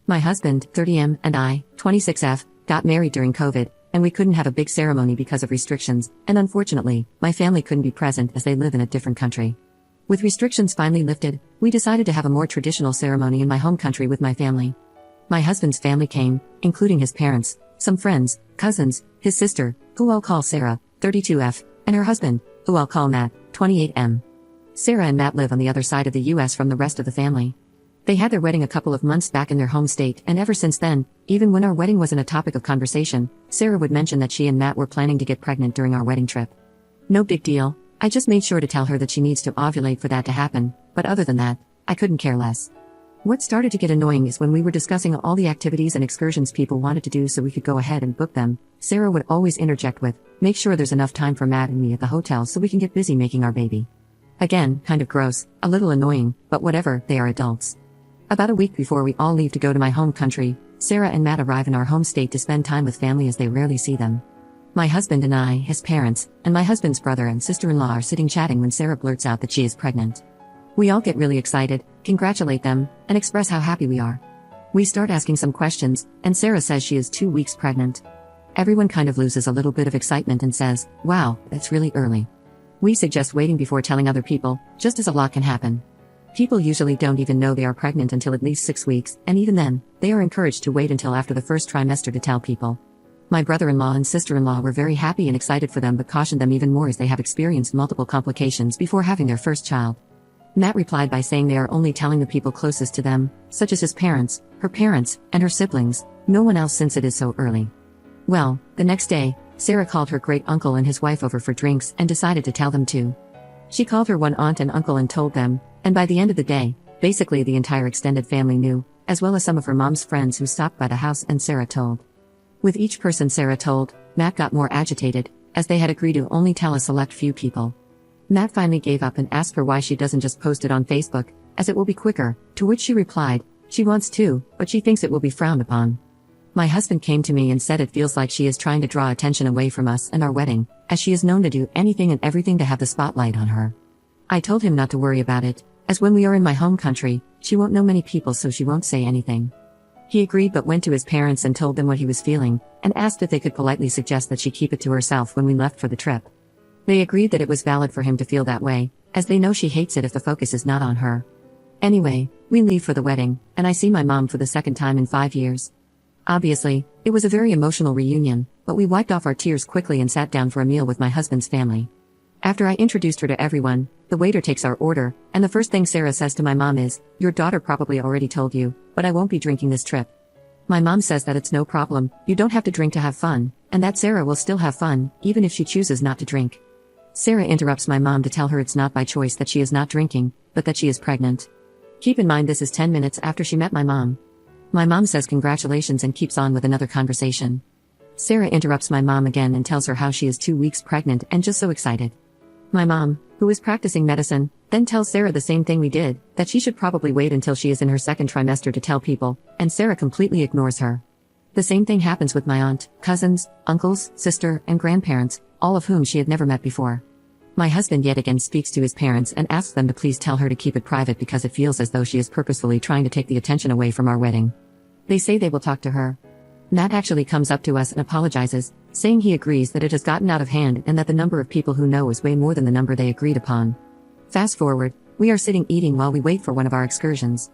My husband, 30M, and I, 26F, got married during COVID, and we couldn't have a big ceremony because of restrictions, and unfortunately, my family couldn't be present as they live in a different country. With restrictions finally lifted, we decided to have a more traditional ceremony in my home country with my family. My husband's family came, including his parents, some friends, cousins, his sister, who I'll call Sarah, 32F, and her husband, who I'll call Matt, 28M. Sarah and Matt live on the other side of the US from the rest of the family. They had their wedding a couple of months back in their home state, and ever since then, even when our wedding wasn't a topic of conversation, Sarah would mention that she and Matt were planning to get pregnant during our wedding trip. No big deal, I just made sure to tell her that she needs to ovulate for that to happen, but other than that, I couldn't care less. What started to get annoying is when we were discussing all the activities and excursions people wanted to do so we could go ahead and book them, Sarah would always interject with, "Make sure there's enough time for Matt and me at the hotel so we can get busy making our baby." Again, kind of gross, a little annoying, but whatever, they are adults. About a week before we all leave to go to my home country, Sarah and Matt arrive in our home state to spend time with family as they rarely see them. My husband and I, his parents, and my husband's brother and sister-in-law are sitting chatting when Sarah blurts out that she is pregnant. We all get really excited, congratulate them, and express how happy we are. We start asking some questions, and Sarah says she is 2 weeks pregnant. Everyone kind of loses a little bit of excitement and says, "Wow, that's really early." We suggest waiting before telling other people, just as a lot can happen. People usually don't even know they are pregnant until at least 6 weeks, and even then, they are encouraged to wait until after the first trimester to tell people. My brother-in-law and sister-in-law were very happy and excited for them but cautioned them even more as they have experienced multiple complications before having their first child. Matt replied by saying they are only telling the people closest to them, such as his parents, her parents, and her siblings, no one else since it is so early. Well, the next day, Sarah called her great-uncle and his wife over for drinks and decided to tell them too. She called her one aunt and uncle and told them, and by the end of the day, basically the entire extended family knew, as well as some of her mom's friends who stopped by the house and Sarah told. With each person Sarah told, Matt got more agitated, as they had agreed to only tell a select few people. Matt finally gave up and asked her why she doesn't just post it on Facebook, as it will be quicker, to which she replied, she wants to, but she thinks it will be frowned upon. My husband came to me and said it feels like she is trying to draw attention away from us and our wedding, as she is known to do anything and everything to have the spotlight on her. I told him not to worry about it, as when we are in my home country, she won't know many people so she won't say anything. He agreed but went to his parents and told them what he was feeling, and asked if they could politely suggest that she keep it to herself when we left for the trip. They agreed that it was valid for him to feel that way, as they know she hates it if the focus is not on her. Anyway, we leave for the wedding, and I see my mom for the second time in 5 years. Obviously, it was a very emotional reunion, but we wiped off our tears quickly and sat down for a meal with my husband's family. After I introduced her to everyone, the waiter takes our order, and the first thing Sarah says to my mom is, "Your daughter probably already told you, but I won't be drinking this trip." My mom says that it's no problem, you don't have to drink to have fun, and that Sarah will still have fun, even if she chooses not to drink. Sarah interrupts my mom to tell her it's not by choice that she is not drinking, but that she is pregnant. Keep in mind this is 10 minutes after she met my mom. My mom says congratulations and keeps on with another conversation. Sarah interrupts my mom again and tells her how she is 2 weeks pregnant and just so excited. My mom, who is practicing medicine, then tells Sarah the same thing we did, that she should probably wait until she is in her second trimester to tell people, and Sarah completely ignores her. The same thing happens with my aunt, cousins, uncles, sister, and grandparents, all of whom she had never met before. My husband yet again speaks to his parents and asks them to please tell her to keep it private because it feels as though she is purposefully trying to take the attention away from our wedding. They say they will talk to her. Matt actually comes up to us and apologizes, saying he agrees that it has gotten out of hand and that the number of people who know is way more than the number they agreed upon. Fast forward, we are sitting eating while we wait for one of our excursions.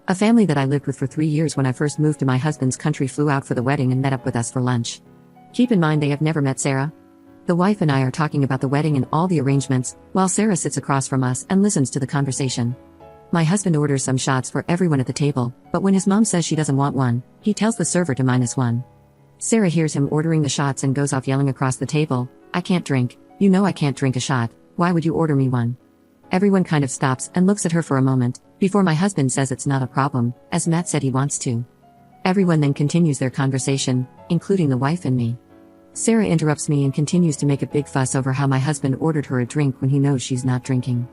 A family that I lived with for 3 years when I first moved to my husband's country flew out for the wedding and met up with us for lunch. Keep in mind they have never met Sarah. The wife and I are talking about the wedding and all the arrangements, while Sarah sits across from us and listens to the conversation. My husband orders some shots for everyone at the table, but when his mom says she doesn't want one, he tells the server to -1. Sarah hears him ordering the shots and goes off yelling across the table, "I can't drink, you know I can't drink a shot, why would you order me one?" Everyone kind of stops and looks at her for a moment, before my husband says it's not a problem, as Matt said he wants to. Everyone then continues their conversation, including the wife and me. Sarah interrupts me and continues to make a big fuss over how my husband ordered her a drink when he knows she's not drinking.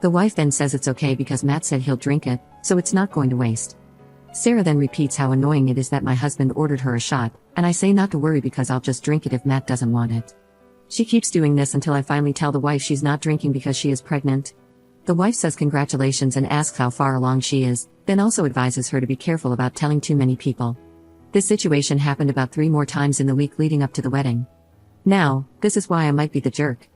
The wife then says it's okay because Matt said he'll drink it, so it's not going to waste. Sarah then repeats how annoying it is that my husband ordered her a shot, and I say not to worry because I'll just drink it if Matt doesn't want it. She keeps doing this until I finally tell the wife she's not drinking because she is pregnant. The wife says congratulations and asks how far along she is, then also advises her to be careful about telling too many people. This situation happened about 3 more times in the week leading up to the wedding. Now, this is why I might be the jerk.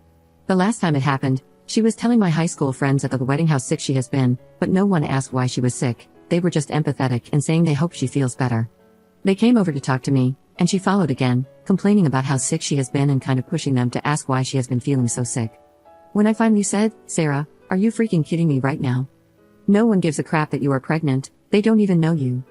The last time it happened, she was telling my high school friends at the wedding how sick she has been, but no one asked why she was sick. They were just empathetic and saying they hope she feels better. They came over to talk to me, and she followed again, complaining about how sick she has been and kind of pushing them to ask why she has been feeling so sick. When I finally said, "Sarah, are you freaking kidding me right now? No one gives a crap that you are pregnant, they don't even know you."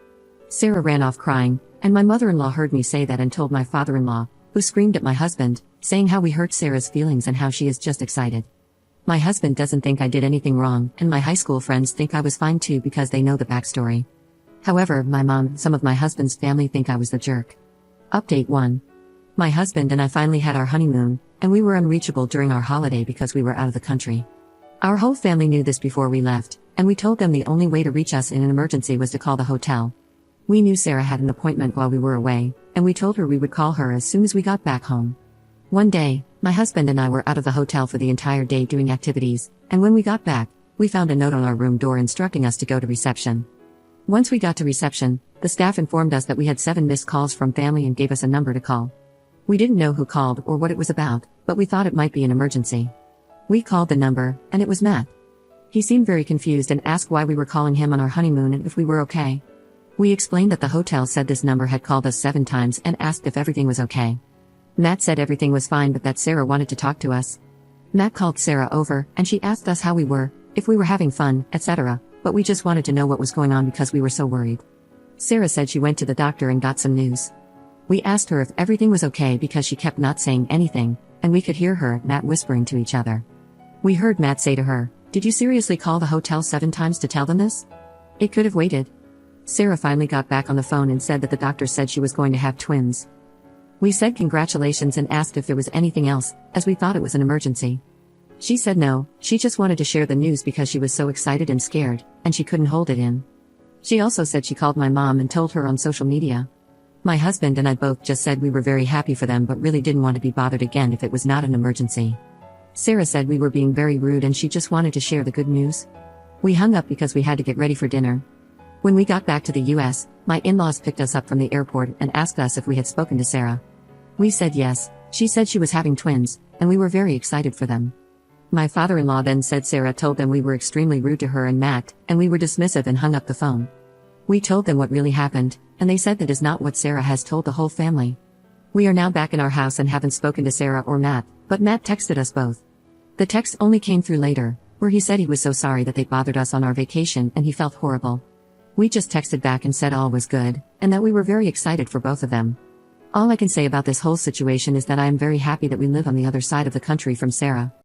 Sarah ran off crying, and my mother-in-law heard me say that and told my father-in-law, who screamed at my husband, saying how we hurt Sarah's feelings and how she is just excited. My husband doesn't think I did anything wrong, and my high school friends think I was fine too because they know the backstory. However, my mom, some of my husband's family think I was the jerk. Update 1. My husband and I finally had our honeymoon, and we were unreachable during our holiday because we were out of the country. Our whole family knew this before we left, and we told them the only way to reach us in an emergency was to call the hotel. We knew Sarah had an appointment while we were away, and we told her we would call her as soon as we got back home. One day, my husband and I were out of the hotel for the entire day doing activities, and when we got back, we found a note on our room door instructing us to go to reception. Once we got to reception, the staff informed us that we had 7 missed calls from family and gave us a number to call. We didn't know who called or what it was about, but we thought it might be an emergency. We called the number, and it was Matt. He seemed very confused and asked why we were calling him on our honeymoon and if we were okay. We explained that the hotel said this number had called us 7 times and asked if everything was okay. Matt said everything was fine but that Sarah wanted to talk to us. Matt called Sarah over, and she asked us how we were, if we were having fun, etc., but we just wanted to know what was going on because we were so worried. Sarah said she went to the doctor and got some news. We asked her if everything was okay because she kept not saying anything, and we could hear her and Matt whispering to each other. We heard Matt say to her, "Did you seriously call the hotel 7 times to tell them this? It could have waited." Sarah finally got back on the phone and said that the doctor said she was going to have twins. We said congratulations and asked if there was anything else, as we thought it was an emergency. She said no, she just wanted to share the news because she was so excited and scared, and she couldn't hold it in. She also said she called my mom and told her on social media. My husband and I both just said we were very happy for them but really didn't want to be bothered again if it was not an emergency. Sarah said we were being very rude and she just wanted to share the good news. We hung up because we had to get ready for dinner. When we got back to the US, my in-laws picked us up from the airport and asked us if we had spoken to Sarah. We said yes. She said she was having twins, and we were very excited for them. My father-in-law then said Sarah told them we were extremely rude to her and Matt, and we were dismissive and hung up the phone. We told them what really happened, and they said that is not what Sarah has told the whole family. We are now back in our house and haven't spoken to Sarah or Matt, but Matt texted us both. The text only came through later, where he said he was so sorry that they bothered us on our vacation and he felt horrible. We just texted back and said all was good, and that we were very excited for both of them. All I can say about this whole situation is that I am very happy that we live on the other side of the country from Sarah.